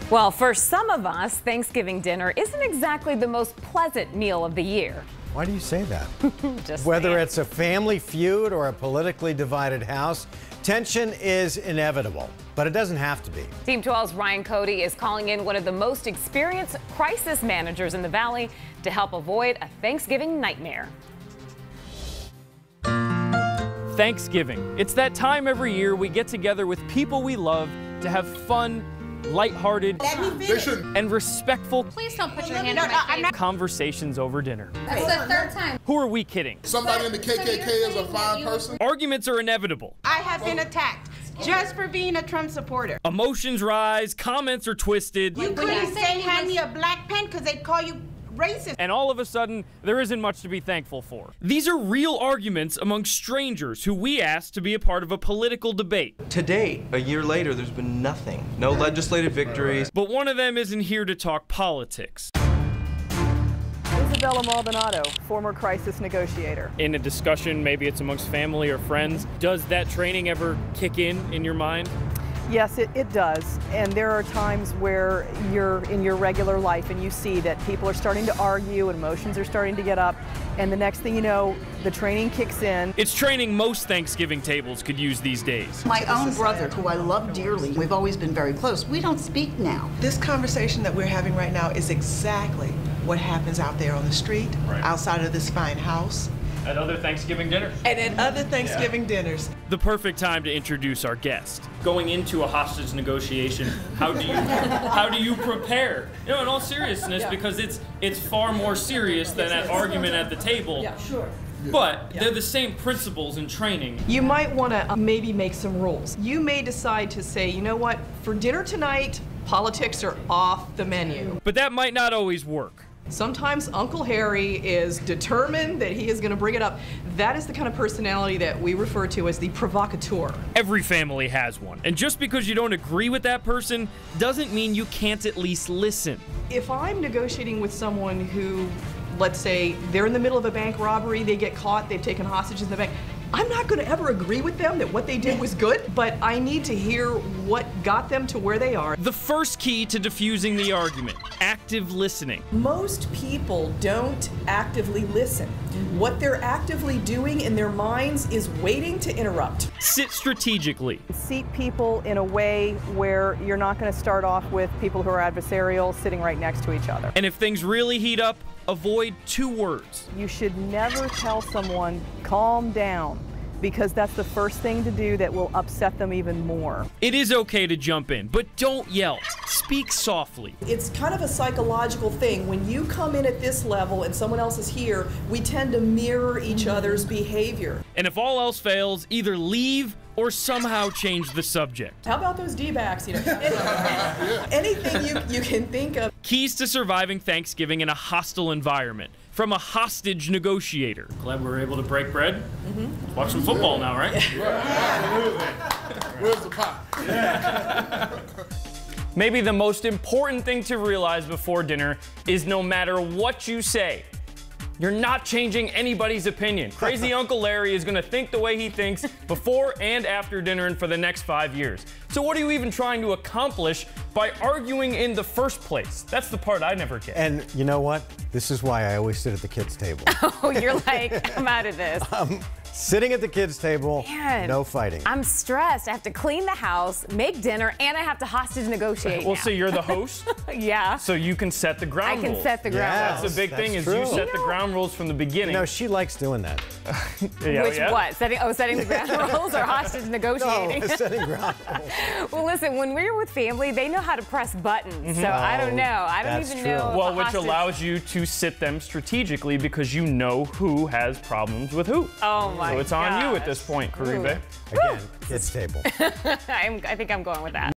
Well, for some of us, Thanksgiving dinner isn't exactly the most pleasant meal of the year. Why do you say that? Just Whether saying. it's a family feud or a politically divided house, tension is inevitable, but it doesn't have to be. Team 12's Ryan Cody is calling in one of the most experienced crisis managers in the Valley to help avoid a Thanksgiving nightmare. Thanksgiving. It's that time every year we get together with people we love to have fun, lighthearted, and respectful Please don't put your hand on my face. conversations over dinner. That's the third time. Who are we kidding? Somebody in the KKK is a fine person. Arguments are inevitable. I have been attacked just for being a Trump supporter. Emotions rise, comments are twisted, You couldn't say hand me a black pen because they'd call you racist. and all of a sudden, there isn't much to be thankful for. These are real arguments among strangers who we asked to be a part of a political debate. To date, a year later, there's been nothing. No legislative victories. But one of them isn't here to talk politics. Isabella Maldonado, former crisis negotiator. In a discussion, maybe it's amongst family or friends, does that training ever kick in your mind? Yes, it does. And there are times where you're in your regular life and you see that people are starting to argue and emotions are starting to get up. And the next thing you know, the training kicks in. It's training most Thanksgiving tables could use these days. My own brother, who I love dearly, we've always been very close. We don't speak now. This conversation that we're having right now is exactly what happens out there on the street, outside of this fine house. At other Thanksgiving dinners. And at other Thanksgiving dinners. The perfect time to introduce our guest. Going into a hostage negotiation, how do you prepare? You know, in all seriousness, because it's far more serious than an argument at the table. Yeah, sure. But they're the same principles in training. You might want to maybe make some rules. You may decide to say, you know what, for dinner tonight, politics are off the menu. But that might not always work. Sometimes Uncle Harry is determined that he is going to bring it up. That is the kind of personality that we refer to as the provocateur. Every family has one. And just because you don't agree with that person doesn't mean you can't at least listen. If I'm negotiating with someone who, let's say, they're in the middle of a bank robbery, they get caught, they've taken hostages in the bank, I'm not going to ever agree with them that what they did was good, but I need to hear what got them to where they are. The first key to diffusing the argument, active listening. Most people don't actively listen. What they're actively doing in their minds is waiting to interrupt. Sit strategically. Seat people in a way where you're not going to start off with people who are adversarial sitting right next to each other. And if things really heat up, avoid 2 words. You should never tell someone, calm down, because that's the first thing to do that will upset them even more. It is okay to jump in, but don't yell. Speak softly. It's kind of a psychological thing. When you come in at this level and someone else is here, we tend to mirror each other's behavior. And if all else fails, either leave or somehow change the subject. How about those D-backs? You know, anything you can think of. Keys to surviving Thanksgiving in a hostile environment. From a hostage negotiator. Glad we were able to break bread. Let's watch some football now, right? Where's the pot? Maybe the most important thing to realize before dinner is no matter what you say, you're not changing anybody's opinion. Crazy Uncle Larry is gonna think the way he thinks before and after dinner and for the next 5 years. So what are you even trying to accomplish by arguing in the first place? That's the part I never get. And you know what? This is why I always sit at the kids' table. Oh, you're like, I'm out of this. Sitting at the kids' table, Man, no fighting. I'm stressed. I have to clean the house, make dinner, and I have to hostage negotiate Well, now. so you're the host? Yeah. So you can set the ground I can rules. set the ground Yeah. rules. That's the big thing, is you true. set the ground rules from the beginning. You know, she likes doing that. What? Setting the ground rules or hostage negotiating? No, setting ground rules. Well, listen, when we're with family, they know how to press buttons. So I don't know. I don't that's even true. know. if Well, a which hostage- allows you to sit them strategically because you know who has problems with who. Oh my So it's on you at gosh. this point, Caribe. Again, kids' table. I think I'm going with that.